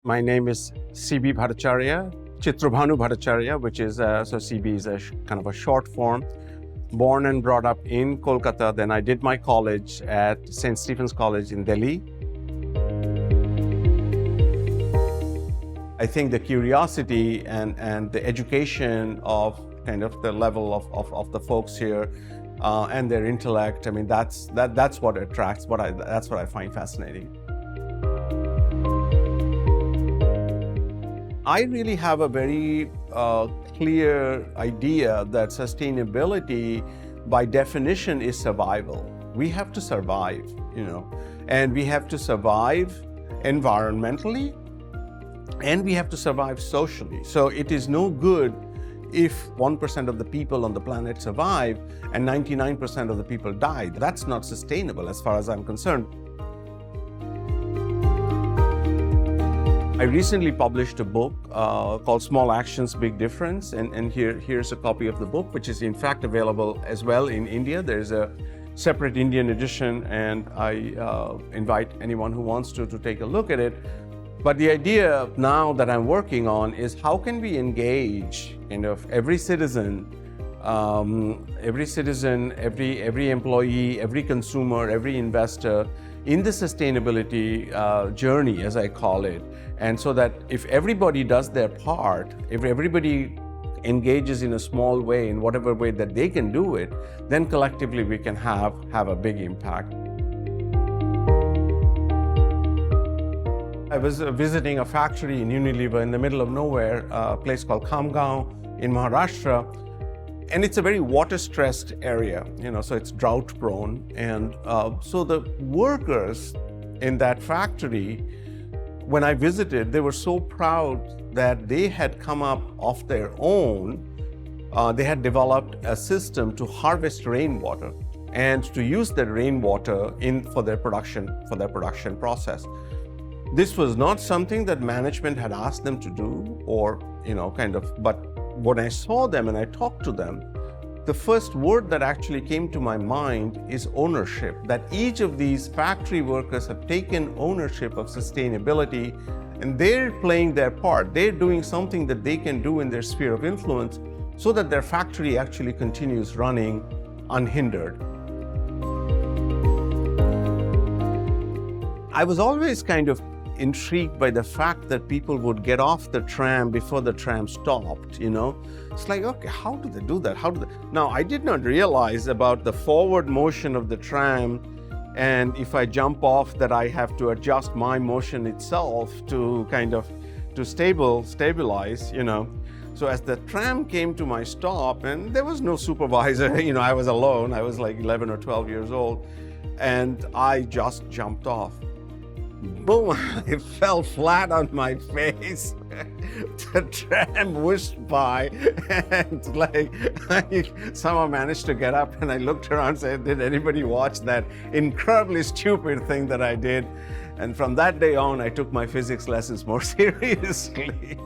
My name is CB Bhattacharya, Chitrabhanu Bhattacharya, which is, so CB is kind of a short form. Born and brought up in Kolkata, then I did my college at St. Stephen's College in Delhi. I think the curiosity and the education of kind of the level of the folks here and their intellect, I mean, that's what attracts, that's what I find fascinating. I really have a very clear idea that sustainability, by definition, is survival. We have to survive, and we have to survive environmentally, and we have to survive socially. So it is no good if 1% of the people on the planet survive and 99% of the people die. That's not sustainable as far as I'm concerned. I recently published a book called Small Actions, Big Difference, and here's a copy of the book, which is in fact available as well in India. There's a separate Indian edition, and I invite anyone who wants to take a look at it. But the idea now that I'm working on is how can we engage every citizen, every employee, every consumer, every investor in the sustainability journey, as I call it. And so that if everybody does their part, if everybody engages in a small way, in whatever way that they can do it, then collectively we can have a big impact. I was visiting a factory in Univ in the middle of nowhere, a place called Khamgaon in Maharashtra. And it's a very water-stressed area, so it's drought-prone. And so the workers in that factory, when I visited, they were so proud that they had come up of their own. They had developed a system to harvest rainwater and to use that rainwater for their production process. This was not something that management had asked them to do, or but when I saw them and I talked to them, the first word that actually came to my mind is ownership, that each of these factory workers have taken ownership of sustainability and they're playing their part. They're doing something that they can do in their sphere of influence so that their factory actually continues running unhindered. I was always kind of intrigued by the fact that people would get off the tram before the tram stopped, It's like, okay, how do they do that? Now, I did not realize about the forward motion of the tram, and if I jump off that I have to adjust my motion itself to stabilize, So as the tram came to my stop, and there was no supervisor, I was alone, I was like 11 or 12 years old, and I just jumped off. Boom, I fell flat on my face. The tram whooshed by, and I somehow managed to get up, and I looked around and said, did anybody watch that incredibly stupid thing that I did? And from that day on, I took my physics lessons more seriously.